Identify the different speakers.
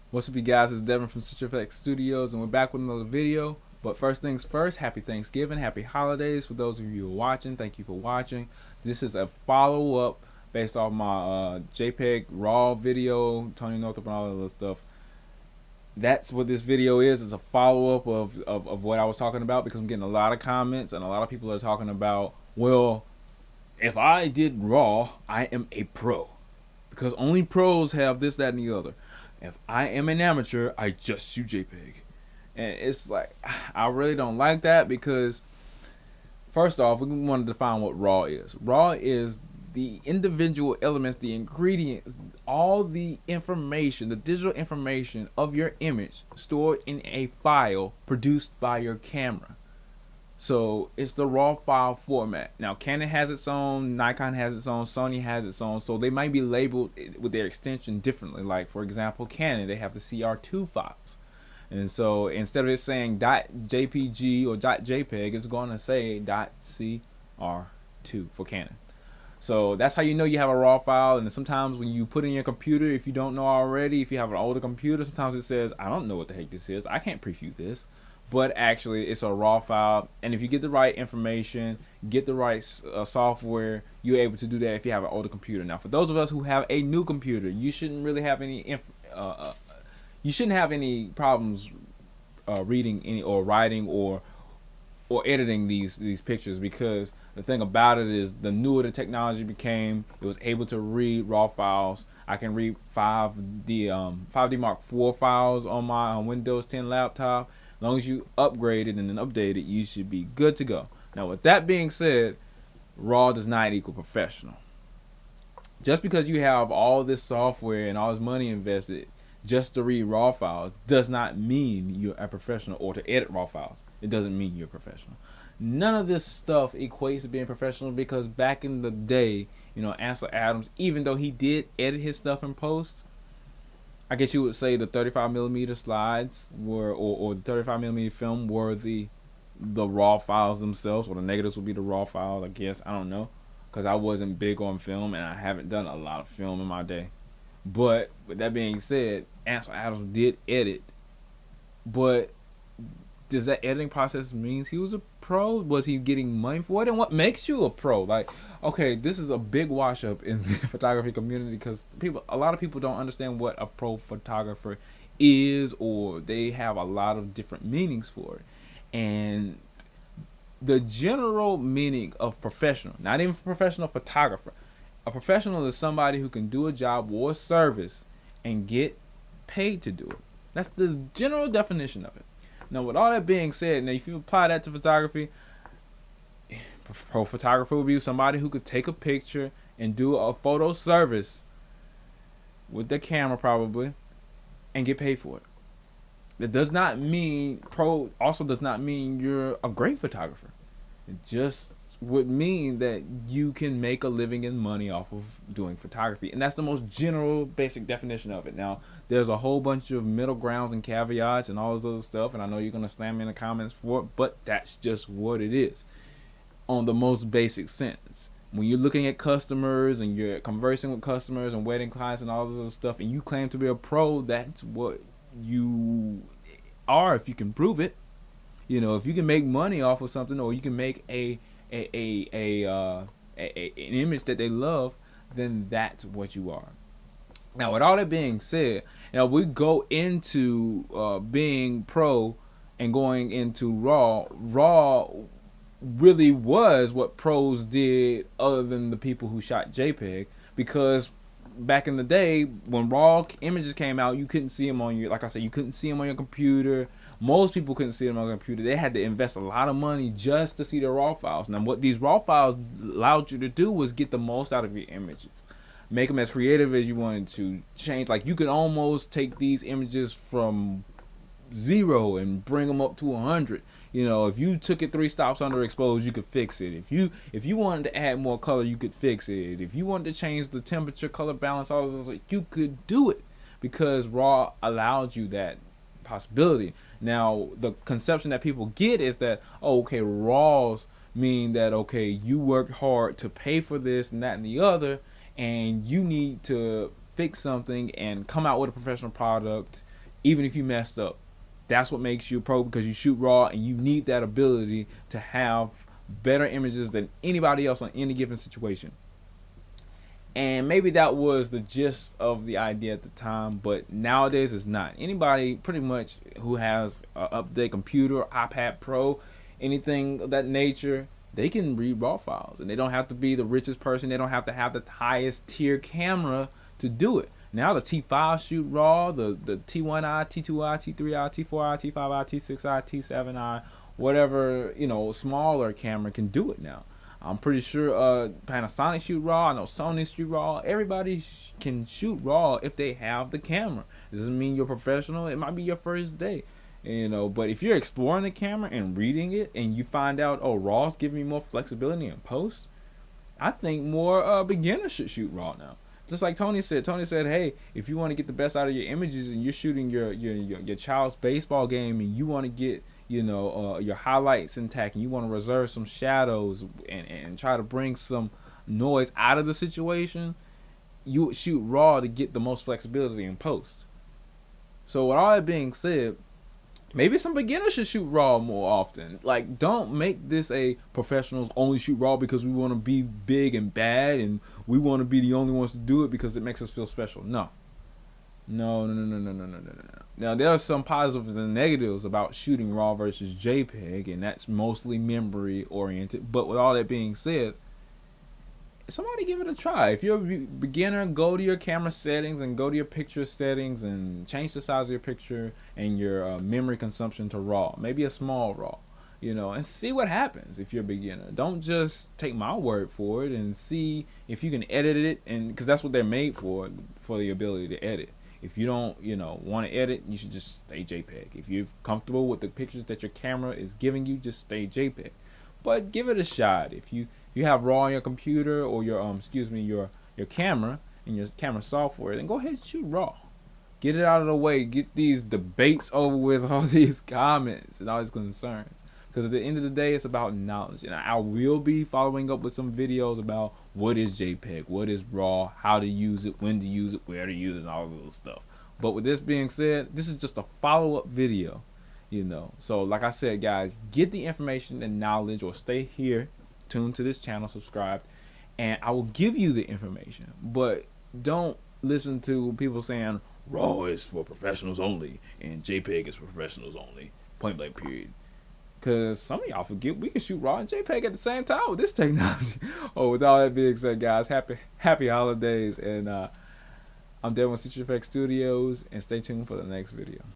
Speaker 1: What's up, you guys? It's Devin from Citrus Effects Studios, and we're back with another video. But first things first, happy Thanksgiving, happy holidays for those of you who are watching. Thank you for watching. This is a follow-up based off my JPEG RAW video, Tony Northrup and all that other stuff. That's what this video is. It's a follow-up of what I was talking about, because I'm getting a lot of comments and a lot of people are talking about, well, if I did RAW, I am a pro. Because only pros have this, that, and the other. If I am an amateur, I just shoot JPEG. And it's like, I really don't like that, because first off, we want to define what RAW is. RAW is the individual elements, the ingredients, all the information, the digital information of your image stored in a file produced by your camera. So it's the raw file format. Now Canon has its own, Nikon has its own, Sony has its own, so they might be labeled with their extension differently. Like for example, Canon, they have the CR2 files. And so instead of it saying .jpg or .jpeg, it's going to say .cr2 for Canon. So that's how you know you have a raw file. And sometimes when you put in your computer, if you don't know already, if you have an older computer, sometimes it says, I don't know what the heck this is, I can't preview this. But actually it's a raw file, and if you get the right information, get the right software, you're able to do that if you have an older computer. Now for those of us who have a new computer, you shouldn't really have any you shouldn't have any problems reading any or writing or editing these pictures, because the thing about it is, the newer the technology became, it was able to read raw files. I can read 5D Mark IV files on my Windows 10 laptop. As long as you upgrade it and then update it, you should be good to go. Now with that being said, raw does not equal professional. Just because you have all this software and all this money invested just to read raw files does not mean you're a professional, or to edit raw files, it doesn't mean you're a professional. None of this stuff equates to being professional, because back in the day, you know, Ansel Adams, even though he did edit his stuff in post, I guess you would say the 35mm slides were, or the 35mm film were the raw files themselves, or the negatives would be the raw files, I guess. I don't know, because I wasn't big on film and I haven't done a lot of film in my day. But with that being said, Ansel Adams did edit. But does that editing process means he was a pro? Was he getting money for it? And what makes you a pro? Like, okay, this is a big wash up in the photography community, because a lot of people don't understand what a pro photographer is, or they have a lot of different meanings for it. And the general meaning of professional, not even professional photographer, a professional is somebody who can do a job or a service and get paid to do it. That's the general definition of it. Now, with all that being said, now if you apply that to photography, pro photographer would be somebody who could take a picture and do a photo service with the camera probably and get paid for it. That does not mean pro also does not mean you're a great photographer. It just would mean that you can make a living and money off of doing photography, and that's the most general basic definition of it. Now there's a whole bunch of middle grounds and caveats and all this other stuff, and I know you're gonna slam me in the comments for it, but that's just what it is on the most basic sense. When you're looking at customers and you're conversing with customers and wedding clients and all this other stuff, and you claim to be a pro, that's what you are if you can prove it. You know, if you can make money off of something, or you can make an image that they love, then that's what you are. Now, with all that being said, now we go into being pro and going into raw. Raw really was what pros did, other than the people who shot JPEG, because back in the day when raw images came out, you couldn't see them on your, like I said, you couldn't see them on your computer. Most people couldn't see them on their computer. They had to invest a lot of money just to see the raw files. Now what these raw files allowed you to do was get the most out of your images, make them as creative as you wanted to, change. Like you could almost take these images from 0 and bring them up to 100. You know, if you took it 3 stops underexposed, you could fix it. If you wanted to add more color, you could fix it. If you wanted to change the temperature, color balance, all this, you could do it, because raw allowed you that possibility. Now the conception that people get is that, oh, okay, raws mean that, okay, you worked hard to pay for this and that and the other, and you need to fix something and come out with a professional product even if you messed up. That's what makes you a pro, because you shoot raw and you need that ability to have better images than anybody else on any given situation. And maybe that was the gist of the idea at the time, but nowadays it's not. Anybody pretty much who has an update computer, iPad Pro, anything of that nature, they can read raw files. And they don't have to be the richest person. They don't have to have the highest tier camera to do it. Now the T5 shoot raw, the T1i, T2i, T3i, T4i, T5i, T6i, T7i, whatever, smaller camera can do it now. I'm pretty sure Panasonic shoot raw. I know Sony shoot raw. Everybody can shoot raw if they have the camera. It doesn't mean you're professional. It might be your first day, But if you're exploring the camera and reading it, and you find out, oh, raw's giving me more flexibility in post, I think more beginners should shoot raw now. Just like Tony said. Tony said, hey, if you want to get the best out of your images and you're shooting your child's baseball game and you want to get your highlights intact, and you want to reserve some shadows and try to bring some noise out of the situation, you shoot raw to get the most flexibility in post. So with all that being said, maybe some beginners should shoot raw more often. Like, don't make this a professionals only shoot raw because we want to be big and bad and we want to be the only ones to do it because it makes us feel special. No. Now, there are some positives and negatives about shooting raw versus JPEG, and that's mostly memory oriented. But with all that being said, somebody give it a try. If you're a beginner, go to your camera settings and go to your picture settings and change the size of your picture and your memory consumption to raw, maybe a small raw, and see what happens if you're a beginner. Don't just take my word for it, and see if you can edit it, and because that's what they're made for the ability to edit. If you don't, want to edit, you should just stay JPEG. If you're comfortable with the pictures that your camera is giving you, just stay JPEG. But give it a shot. If you have raw on your computer or your camera and your camera software, then go ahead and shoot raw. Get it out of the way. Get these debates over with, all these comments and all these concerns. Because at the end of the day, it's about knowledge. And I will be following up with some videos about what is JPEG, what is RAW, how to use it, when to use it, where to use it, and all of those stuff. But with this being said, this is just a follow-up video, So like I said, guys, get the information and knowledge, or stay here, tuned to this channel, subscribe, and I will give you the information. But don't listen to people saying RAW is for professionals only and JPEG is for professionals only, point blank period. Because some of y'all forget we can shoot RAW and JPEG at the same time with this technology. With all that being said, guys, happy holidays. And I'm Devin with Stitcher Effects Studios. And stay tuned for the next video.